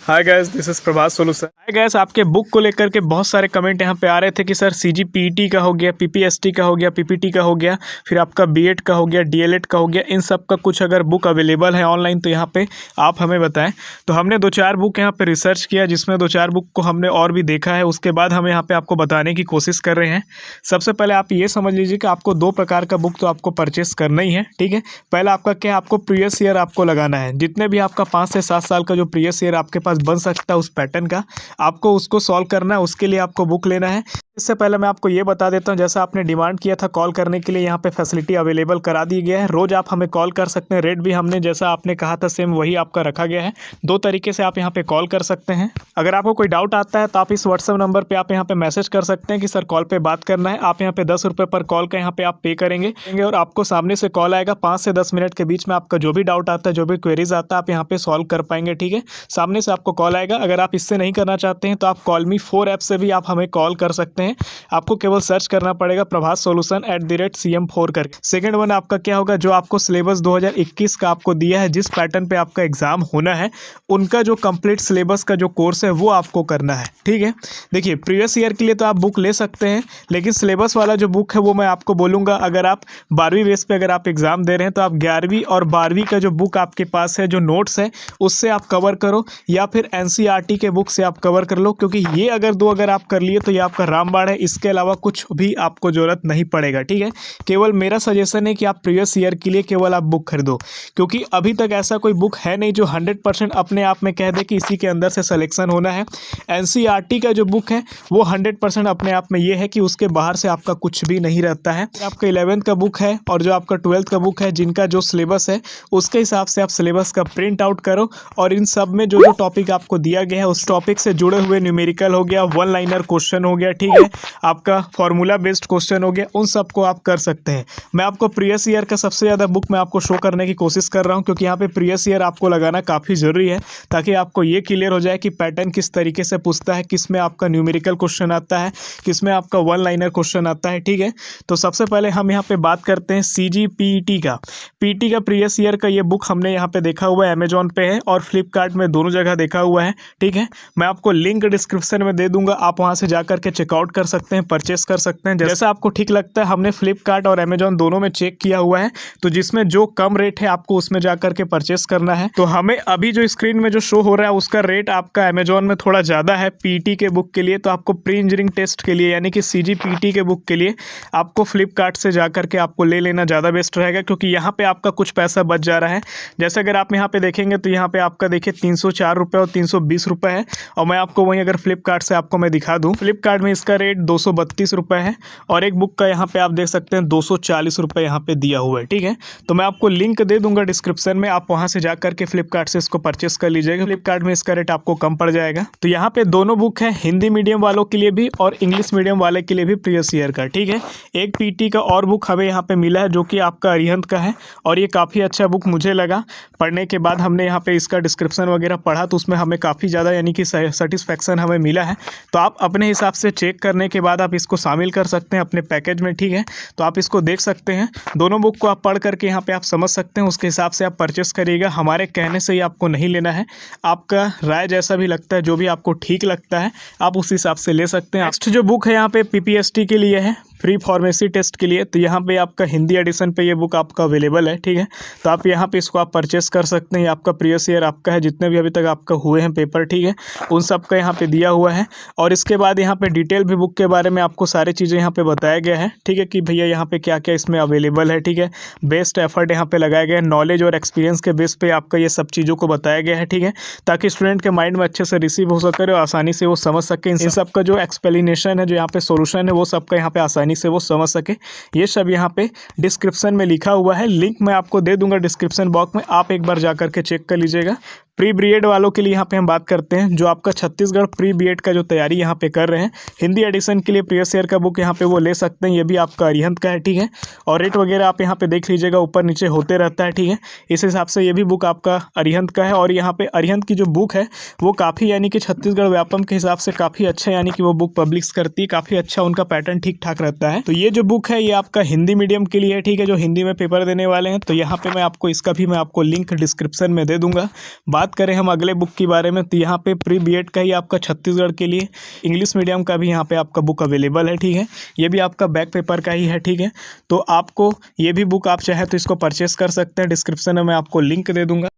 Hi guys, this is Prabhas solution. Hi guys, आपके book को लेकर के बहुत सारे कमेंट यहाँ पे आ रहे थे कि सर सीजीपीईटी का हो गया, पीपीएसटी का हो गया, पीपीटी का हो गया, फिर आपका बीएड का हो गया, डीएलएड का हो गया, इन सब का कुछ अगर बुक अवेलेबल है ऑनलाइन तो यहाँ पे आप हमें बताएं। तो हमने 2-4 बुक यहाँ पे रिसर्च किया, जिसमें 2-4 बुक को हमने और भी देखा है, उसके बाद हम यहाँ पे आपको बताने की कोशिश कर रहे हैं। सबसे पहले आप ये समझ लीजिए कि आपको 2 प्रकार का बुक तो आपको परचेस करना ही है, ठीक है। पहला आपका क्या है, आपको प्रीवियस ईयर आपको लगाना है। जितने भी आपका 5 से 7 साल का जो प्रीवियस ईयर आपके पास बन सकता है उस पैटर्न का, आपको उसको सॉल्व करना है। उसके लिए आपको बुक लेना है। इससे पहले मैं आपको ये बता देता हूँ, जैसा आपने डिमांड किया था कॉल करने के लिए, यहाँ पे फैसिलिटी अवेलेबल करा दी गया है। रोज़ आप हमें कॉल कर सकते हैं। रेट भी हमने जैसा आपने कहा था सेम वही आपका रखा गया है। 2 तरीके से आप यहाँ पे कॉल कर सकते हैं। अगर आपको कोई डाउट आता है तो आप इस व्हाट्सएप नंबर पे आप यहाँ पे मैसेज कर सकते हैं कि सर कॉल पे बात करना है। आप यहाँ पे 10 रुपये पर कॉल का यहाँ पे आप पे करेंगे और आपको सामने से कॉल आएगा। 5 से 10 मिनट के बीच में आपका जो भी डाउट आता है, जो भी क्वेरीज आता है, आप यहाँ पे सॉल्व कर पाएंगे, ठीक है। सामने से आपको कॉल आएगा। अगर आप इससे नहीं करना चाहते हैं तो आप कॉल मी 4 ऐप से भी आप हमें कॉल कर सकते हैं। आपको केवल सर्च करना पड़ेगा प्रभास सोल्यूशन @CM4 करके। सेकंड वन आपका क्या होगा, जो आपको सिलेबस 2021 का आपको दिया है, जिस पैटर्न पे आपका एग्जाम होना है, उनका जो कंप्लीट सिलेबस का जो कोर्स है वो आपको करना है, ठीक है। देखिए, प्रीवियस ईयर के लिए तो आप बुक ले सकते हैं, लेकिन सिलेबस वाला जो बुक है वो मैं आपको बोलूँगा, अगर आप 12वीं बेस पे अगर आप एग्जाम दे रहे हैं तो आप 11वीं और 12वीं का जो बुक आपके पास है, जो नोट्स है, उससे आप कवर करो, या फिर एनसीईआरटी के बुक से आप कवर कर लो। क्योंकि ये अगर 2 अगर आप कर लिए तो ये आपका रामबाण है। इसके अलावा कुछ भी आपको जरूरत नहीं पड़ेगा, ठीक है। केवल मेरा सजेशन है कि आप प्रीवियस ईयर के लिए केवल आप बुक खरीदो, क्योंकि अभी तक ऐसा कोई बुक है नहीं जो 100% अपने आप में कह दे कि इसी के अंदर से सिलेक्शन होना है। एनसीईआरटी का जो बुक है वो 100% अपने आप में ये है कि उसके बाहर से आपका कुछ भी नहीं रहता है। आपका 11th का बुक है और जो आपका 12th का बुक है, जिनका जो सिलेबस है उसके हिसाब से आप सिलेबस का प्रिंट आउट करो, और इन सब में जो जो टॉपिक आपको दिया गया है उस टॉपिक से जुड़े हुए न्यूमेरिकल हो गया, 1 लाइनर क्वेश्चन हो गया, ठीक है, आपका फॉर्मूला बेस्ड क्वेश्चन हो गया, उन सबको आप कर सकते हैं। मैं आपको प्रीवियस ईयर का सबसे ज़्यादा बुक मैं आपको शो करने की कोशिश कर रहा हूं, क्योंकि यहाँ पे प्रीवियस ईयर आपको लगाना काफ़ी ज़रूरी है, ताकि आपको ये क्लियर हो जाए कि पैटर्न किस तरीके से पूछता है, किस में आपका न्यूमेरिकल क्वेश्चन आता है, किस में आपका 1 लाइनर क्वेश्चन आता है, ठीक है। तो सबसे पहले हम यहाँ पे बात करते हैं सीजीपीईटी का। पीटी का प्रीवियस ईयर का ये बुक हमने यहाँ पे देखा हुआ है, अमेजॉन पे है और फ्लिपकार्ट में, दोनों जगह देखा हुआ है, ठीक है। मैं आपको लिंक डिस्क्रिप्शन में दे दूंगा, आप वहाँ से जा करके चेकआउट कर सकते हैं, परचेस कर सकते हैं, जैसा आपको ठीक लगता है। हमने फ्लिपकार्ट और अमेजॉन दोनों में चेक किया हुआ है, तो जिसमें जो कम रेट है आपको उसमें जा करके परचेस करना है। तो हमें अभी जो स्क्रीन में जो शो हो रहा है उसका रेट आपका अमेजॉन में थोड़ा ज़्यादा है पीटी के बुक के लिए। तो आपको प्री इंजीनियरिंग टेस्ट के लिए, यानी कि सीजीपीटी के बुक के लिए, आपको फ्लिपकार्ट से जा करके आपको ले लेना ज़्यादा बेस्ट रहेगा, क्योंकि यहाँ पे आपका कुछ पैसा बच जा रहा है। जैसे अगर आप यहाँ पे देखेंगे तो यहाँ पे आपका देखिए 304 रुपये और 320 रुपये है, और मैं आपको वहीं अगर फ्लिपकार्ट से आपको मैं दिखा दूँ, फ्लिपकार्ट में इसका रेट 232 रुपये है, और एक बुक का यहाँ पे आप देख सकते हैं 240 रुपये यहाँ पे दिया हुआ है, ठीक है। तो मैं आपको लिंक दे दूंगा डिस्क्रिप्शन में, आप वहाँ से जा करके फ्लिपकार्ट से इसको परचेस कर लीजिएगा। फ्लिपकार्ट में इसका रेट आपको कम पड़ जाएगा। तो यहाँ पे दोनों बुक है, हिंदी मीडियम वालों के लिए भी और इंग्लिश मीडियम वाले के लिए भी प्रीवियस ईयर का, ठीक है। एक पीटी का और बुक हमें यहाँ पे मिला है जो कि आपका अरिहंत का है, और ये काफ़ी अच्छा बुक मुझे लगा। पढ़ने के बाद हमने यहाँ पे इसका डिस्क्रिप्शन वगैरह पढ़ा तो उसमें हमें काफ़ी ज़्यादा यानी कि सेटिस्फैक्शन हमें मिला है। तो आप अपने हिसाब से चेक करने के बाद आप इसको शामिल कर सकते हैं अपने पैकेज में, ठीक है। तो आप इसको देख सकते हैं, दोनों बुक को आप पढ़ करके यहाँ पे आप समझ सकते हैं, उसके हिसाब से आप परचेस करिएगा। हमारे कहने से ही आपको नहीं लेना है, आपका राय जैसा भी लगता है, जो भी आपको ठीक लगता है आप उस हिसाब से ले सकते हैं। नेक्स्ट जो बुक है यहाँ पे पीपीएसटी के लिए है, प्री फार्मेसी टेस्ट के लिए। तो यहाँ पे आपका हिंदी एडिशन पे ये बुक आपका अवेलेबल है, ठीक है। तो आप यहाँ पे इसको आप परचेस कर सकते हैं। आपका प्रीवियस ईयर आपका है, जितने भी अभी तक आपका हुए हैं पेपर, ठीक है, उन सब का यहाँ पे दिया हुआ है। और इसके बाद यहाँ पे डिटेल भी बुक के बारे में आपको सारी चीज़ें यहाँ पे बताया गया है, ठीक है, कि भैया यहाँ पे क्या क्या इसमें अवेलेबल है, ठीक है। बेस्ट एफर्ट यहाँ पे लगाया गया है, नॉलेज और एक्सपीरियंस के बेस पे आपका ये सब चीज़ों को बताया गया है, ठीक है, ताकि स्टूडेंट के माइंड में अच्छे से रिसीव हो सके और आसानी से वो समझ सके। इन सब का जो एक्सप्लेनेशन है, जो यहाँ पे सोल्यूशन है, वो सबका यहाँ पे आसानी से वो समझ सके। ये सब यहाँ पे डिस्क्रिप्शन में लिखा हुआ है, लिंक मैं आपको दे दूंगा डिस्क्रिप्शन बॉक्स में, आप एक बार जा करके चेक कर लीजिएगा। प्री बीएड वालों के लिए यहाँ पे हम बात करते हैं, जो आपका छत्तीसगढ़ प्री बीएड का जो तैयारी यहाँ पे कर रहे हैं, हिंदी एडिशन के लिए प्रीवियस ईयर का बुक यहाँ पे वो ले सकते हैं। ये भी आपका अरिहंत का है, ठीक है, और रेट वगैरह आप यहाँ पे देख लीजिएगा, ऊपर नीचे होते रहता है, ठीक है। इस हिसाब से ये भी बुक आपका अरिहंत का है, और यहाँ पे अरिहंत की जो बुक है वो काफ़ी यानी कि छत्तीसगढ़ व्यापम के हिसाब से काफ़ी अच्छा यानी कि वो बुक पब्लिश करती है, काफ़ी अच्छा उनका पैटर्न ठीक ठाक रहता है। तो ये जो बुक है ये आपका हिंदी मीडियम के लिए है, ठीक है, जो हिंदी में पेपर देने वाले हैं। तो यहाँ पे मैं आपको इसका भी मैं आपको लिंक डिस्क्रिप्शन में दे दूंगा। बात बात करें हम अगले बुक के बारे में, तो यहाँ पे प्री बीएड का ही आपका छत्तीसगढ़ के लिए इंग्लिश मीडियम का भी यहाँ पे आपका बुक अवेलेबल है, ठीक है। ये भी आपका बैक पेपर का ही है, ठीक है। तो आपको ये भी बुक आप चाहे तो इसको परचेस कर सकते हैं, डिस्क्रिप्शन में मैं आपको लिंक दे दूंगा।